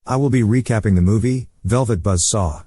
I will be recapping the movie, Velvet Buzzsaw.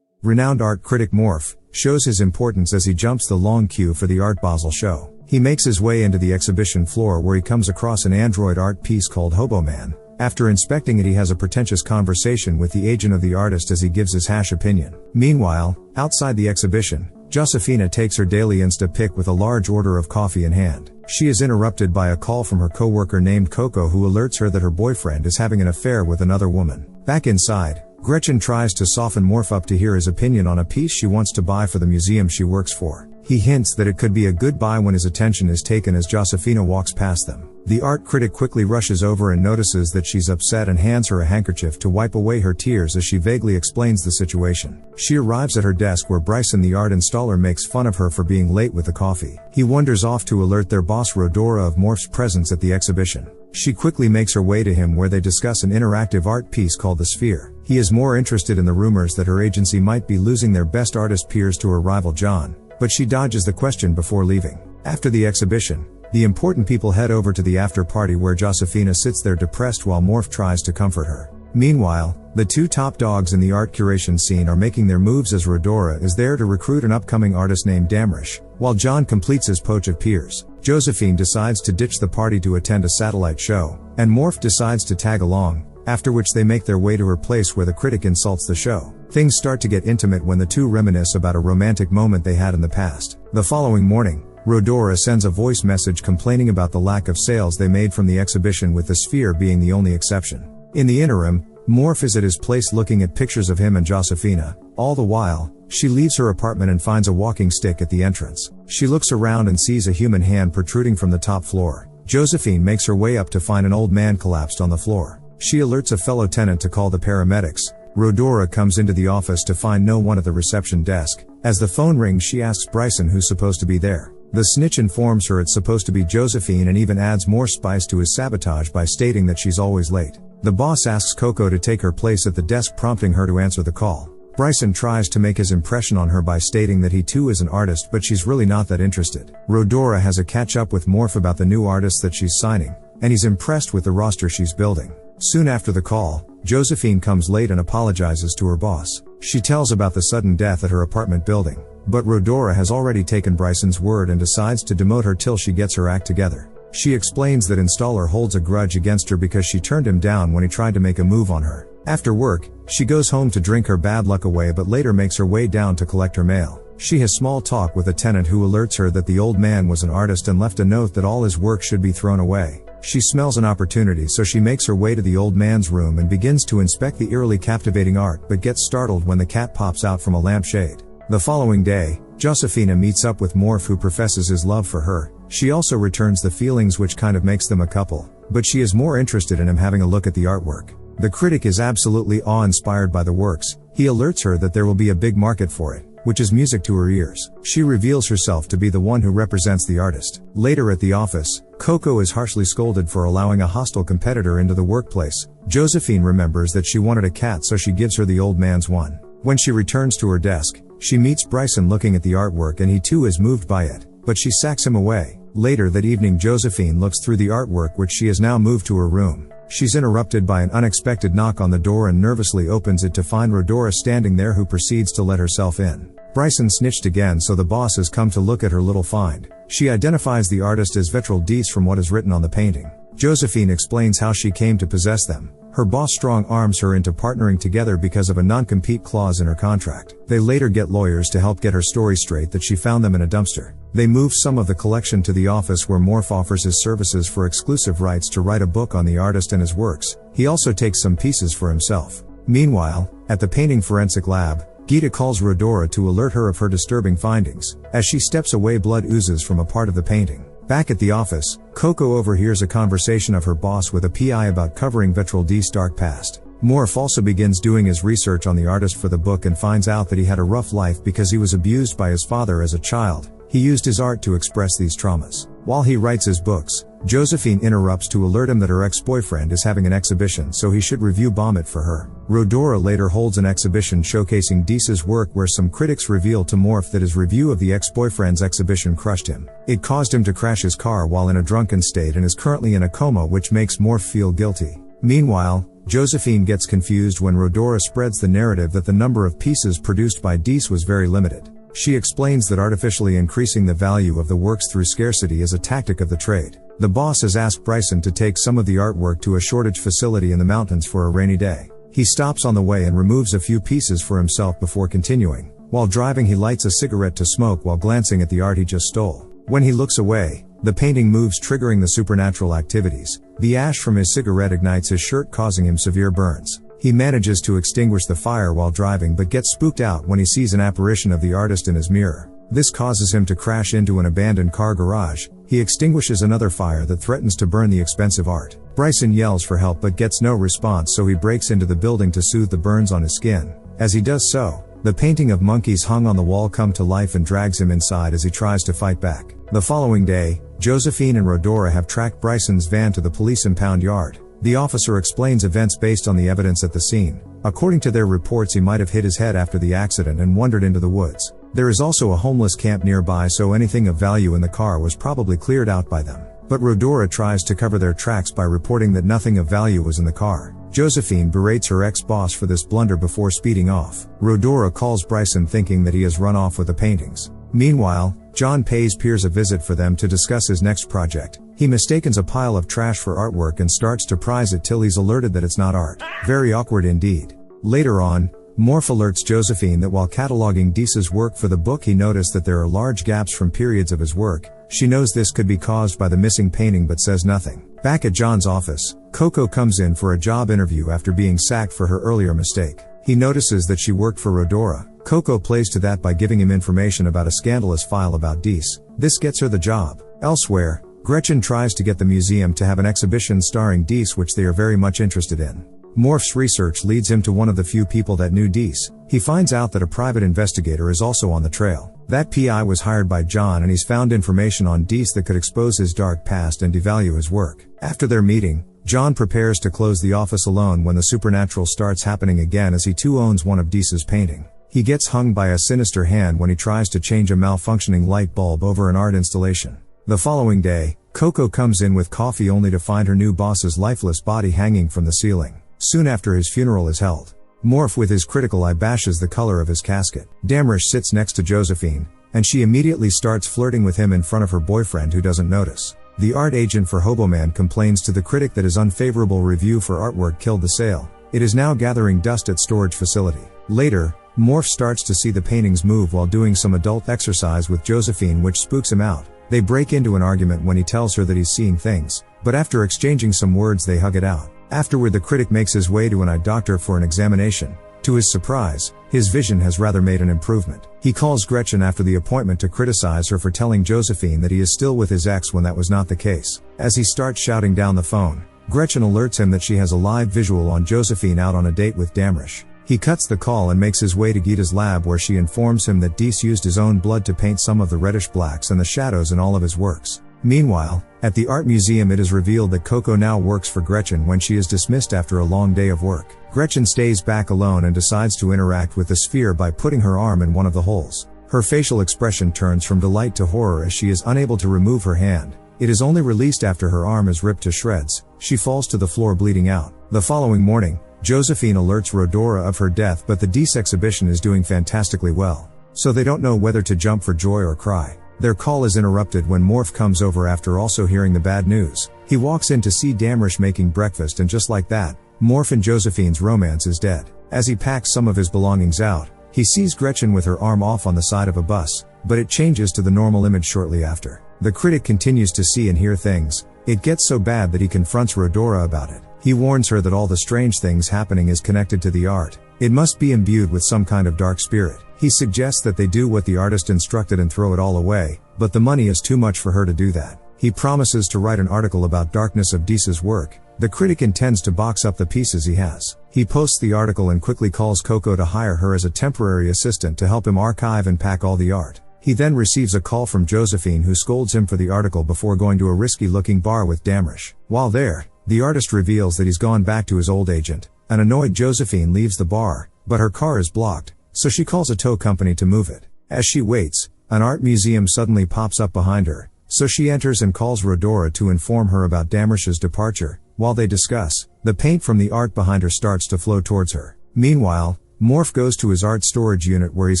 Renowned art critic Morph shows his importance as he jumps the long queue for the Art Basel show. He makes his way into the exhibition floor where he comes across an android art piece called Hobo Man. After inspecting it, he has a pretentious conversation with the agent of the artist as he gives his hash opinion. Meanwhile, outside the exhibition, Josefina takes her daily Insta pic with a large order of coffee in hand. She is interrupted by a call from her coworker named Coco, who alerts her that her boyfriend is having an affair with another woman. Back inside, Gretchen tries to soften Morph up to hear his opinion on a piece she wants to buy for the museum she works for. He hints that it could be a good buy when his attention is taken as Josefina walks past them. The art critic quickly rushes over and notices that she's upset and hands her a handkerchief to wipe away her tears as she vaguely explains the situation. She arrives at her desk where Bryson, the art installer, makes fun of her for being late with the coffee. He wanders off to alert their boss Rodora of Morph's presence at the exhibition. She quickly makes her way to him where they discuss an interactive art piece called The Sphere. He is more interested in the rumors that her agency might be losing their best artist peers to her rival John, but she dodges the question before leaving. After the exhibition, the important people head over to the after party where Josefina sits there depressed while Morph tries to comfort her. Meanwhile, the two top dogs in the art curation scene are making their moves as Rodora is there to recruit an upcoming artist named Damrish, while John completes his poach of peers. Josephine decides to ditch the party to attend a satellite show, and Morph decides to tag along, after which they make their way to her place where the critic insults the show. Things start to get intimate when the two reminisce about a romantic moment they had in the past. The following morning, Rodora sends a voice message complaining about the lack of sales they made from the exhibition, with the Sphere being the only exception. In the interim, Morph is at his place looking at pictures of him and Josefina. All the while, she leaves her apartment and finds a walking stick at the entrance. She looks around and sees a human hand protruding from the top floor. Josephine makes her way up to find an old man collapsed on the floor. She alerts a fellow tenant to call the paramedics. Rodora comes into the office to find no one at the reception desk. As the phone rings, she asks Bryson who's supposed to be there. The snitch informs her it's supposed to be Josephine and even adds more spice to his sabotage by stating that she's always late. The boss asks Coco to take her place at the desk, prompting her to answer the call. Bryson tries to make his impression on her by stating that he too is an artist, but she's really not that interested. Rodora has a catch up with Morph about the new artists that she's signing, and he's impressed with the roster she's building. Soon after the call, Josephine comes late and apologizes to her boss. She tells about the sudden death at her apartment building, but Rodora has already taken Bryson's word and decides to demote her till she gets her act together. She explains that Installer holds a grudge against her because she turned him down when he tried to make a move on her. After work, she goes home to drink her bad luck away, but later makes her way down to collect her mail. She has small talk with a tenant who alerts her that the old man was an artist and left a note that all his work should be thrown away. She smells an opportunity, so she makes her way to the old man's room and begins to inspect the eerily captivating art, but gets startled when the cat pops out from a lampshade. The following day, Josefina meets up with Morph, who professes his love for her. She also returns the feelings, which kind of makes them a couple, but she is more interested in him having a look at the artwork. The critic is absolutely awe-inspired by the works. He alerts her that there will be a big market for it, which is music to her ears. She reveals herself to be the one who represents the artist. Later at the office, Coco is harshly scolded for allowing a hostile competitor into the workplace. Josephine remembers that she wanted a cat, so she gives her the old man's one. When she returns to her desk, she meets Bryson looking at the artwork, and he too is moved by it, but she sacks him away. Later that evening, Josephine looks through the artwork, which she has now moved to her room. She's interrupted by an unexpected knock on the door and nervously opens it to find Rodora standing there, who proceeds to let herself in. Bryson snitched again, so the boss has come to look at her little find. She identifies the artist as Vitral Dice from what is written on the painting. Josephine explains how she came to possess them. Her boss strong-arms her into partnering together because of a non-compete clause in her contract. They later get lawyers to help get her story straight that she found them in a dumpster. They move some of the collection to the office where Morph offers his services for exclusive rights to write a book on the artist and his works. He also takes some pieces for himself. Meanwhile, at the painting forensic lab, Gita calls Rodora to alert her of her disturbing findings. As she steps away, blood oozes from a part of the painting. Back at the office, Coco overhears a conversation of her boss with a PI about covering Vitral Dice's dark past. Morph also begins doing his research on the artist for the book and finds out that he had a rough life because he was abused by his father as a child. He used his art to express these traumas. While he writes his books, Josephine interrupts to alert him that her ex-boyfriend is having an exhibition, so he should review bomb it for her. Rodora later holds an exhibition showcasing Dice's work, where some critics reveal to Morph that his review of the ex-boyfriend's exhibition crushed him. It caused him to crash his car while in a drunken state and is currently in a coma, which makes Morph feel guilty. Meanwhile, Josephine gets confused when Rodora spreads the narrative that the number of pieces produced by Deese was very limited. She explains that artificially increasing the value of the works through scarcity is a tactic of the trade. The boss has asked Bryson to take some of the artwork to a shortage facility in the mountains for a rainy day. He stops on the way and removes a few pieces for himself before continuing. While driving, he lights a cigarette to smoke while glancing at the art he just stole. When he looks away, the painting moves, triggering the supernatural activities. The ash from his cigarette ignites his shirt, causing him severe burns. He manages to extinguish the fire while driving but gets spooked out when he sees an apparition of the artist in his mirror. This causes him to crash into an abandoned car garage. He extinguishes another fire that threatens to burn the expensive art. Bryson yells for help but gets no response, so he breaks into the building to soothe the burns on his skin. As he does so, the painting of monkeys hung on the wall come to life and drags him inside as he tries to fight back. The following day, Josephine and Rodora have tracked Bryson's van to the police impound yard. The officer explains events based on the evidence at the scene. According to their reports, he might have hit his head after the accident and wandered into the woods. There is also a homeless camp nearby, so anything of value in the car was probably cleared out by them. But Rodora tries to cover their tracks by reporting that nothing of value was in the car. Josephine berates her ex-boss for this blunder before speeding off. Rodora calls Bryson thinking that he has run off with the paintings. Meanwhile, John pays Piers a visit for them to discuss his next project. He mistakes a pile of trash for artwork and starts to prize it till he's alerted that it's not art. Very awkward indeed. Later on, Morph alerts Josephine that while cataloging Deese's work for the book, he noticed that there are large gaps from periods of his work. She knows this could be caused by the missing painting but says nothing. Back at John's office, Coco comes in for a job interview after being sacked for her earlier mistake. He notices that she worked for Rodora. Coco plays to that by giving him information about a scandalous file about Deese. This gets her the job. Elsewhere, Gretchen tries to get the museum to have an exhibition starring Deese, which they are very much interested in. Morph's research leads him to one of the few people that knew Deese. He finds out that a private investigator is also on the trail. That PI was hired by John, and he's found information on Deese that could expose his dark past and devalue his work. After their meeting, John prepares to close the office alone when the supernatural starts happening again, as he too owns one of Deese's painting. He gets hung by a sinister hand when he tries to change a malfunctioning light bulb over an art installation. The following day, Coco comes in with coffee only to find her new boss's lifeless body hanging from the ceiling. Soon after, his funeral is held. Morph with his critical eye bashes the color of his casket. Damrish sits next to Josephine, and she immediately starts flirting with him in front of her boyfriend, who doesn't notice. The art agent for Hoboman complains to the critic that his unfavorable review for artwork killed the sale. It is now gathering dust at storage facility. Later, Morph starts to see the paintings move while doing some adult exercise with Josephine, which spooks him out. They break into an argument when he tells her that he's seeing things, but after exchanging some words they hug it out. Afterward, the critic makes his way to an eye doctor for an examination. To his surprise, his vision has rather made an improvement. He calls Gretchen after the appointment to criticize her for telling Josephine that he is still with his ex when that was not the case. As he starts shouting down the phone, Gretchen alerts him that she has a live visual on Josephine out on a date with Damrish. He cuts the call and makes his way to Gita's lab, where she informs him that Deese used his own blood to paint some of the reddish blacks and the shadows in all of his works. Meanwhile, at the art museum, it is revealed that Coco now works for Gretchen when she is dismissed after a long day of work. Gretchen stays back alone and decides to interact with the sphere by putting her arm in one of the holes. Her facial expression turns from delight to horror as she is unable to remove her hand. It is only released after her arm is ripped to shreds. She falls to the floor bleeding out. The following morning, Josephine alerts Rodora of her death, but the Deese exhibition is doing fantastically well, so they don't know whether to jump for joy or cry. Their call is interrupted when Morph comes over after also hearing the bad news. He walks in to see Damrish making breakfast, and just like that, Morph and Josephine's romance is dead. As he packs some of his belongings out, he sees Gretchen with her arm off on the side of a bus, but it changes to the normal image shortly after. The critic continues to see and hear things. It gets so bad that he confronts Rodora about it. He warns her that all the strange things happening is connected to the art. It must be imbued with some kind of dark spirit. He suggests that they do what the artist instructed and throw it all away, but the money is too much for her to do that. He promises to write an article about darkness of Deese's work. The critic intends to box up the pieces he has. He posts the article and quickly calls Coco to hire her as a temporary assistant to help him archive and pack all the art. He then receives a call from Josephine, who scolds him for the article before going to a risky-looking bar with Damrish. While there, the artist reveals that he's gone back to his old agent. An annoyed Josephine leaves the bar, but her car is blocked, so she calls a tow company to move it. As she waits, an art museum suddenly pops up behind her, so she enters and calls Rodora to inform her about Damrish's departure. While they discuss, the paint from the art behind her starts to flow towards her. Meanwhile, Morph goes to his art storage unit where he's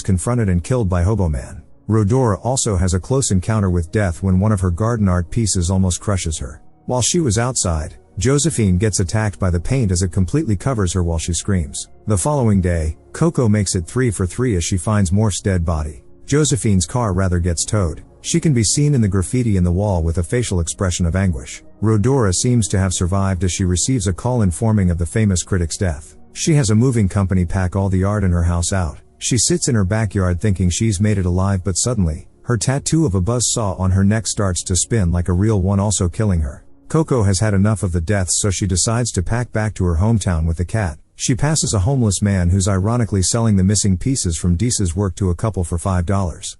confronted and killed by Hobo Man. Rhodora also has a close encounter with death when one of her garden art pieces almost crushes her. While she was outside, Josephine gets attacked by the paint as it completely covers her while she screams. The following day, Coco makes it 3 for 3 as she finds Morph's dead body. Josephine's car rather gets towed. She can be seen in the graffiti in the wall with a facial expression of anguish. Rhodora seems to have survived as she receives a call informing of the famous critic's death. She has a moving company pack all the art in her house out. She sits in her backyard thinking she's made it alive, but suddenly, her tattoo of a buzzsaw on her neck starts to spin like a real one, also killing her. Coco has had enough of the deaths, so she decides to pack back to her hometown with the cat. She passes a homeless man who's ironically selling the missing pieces from Deesa's work to a couple for $5.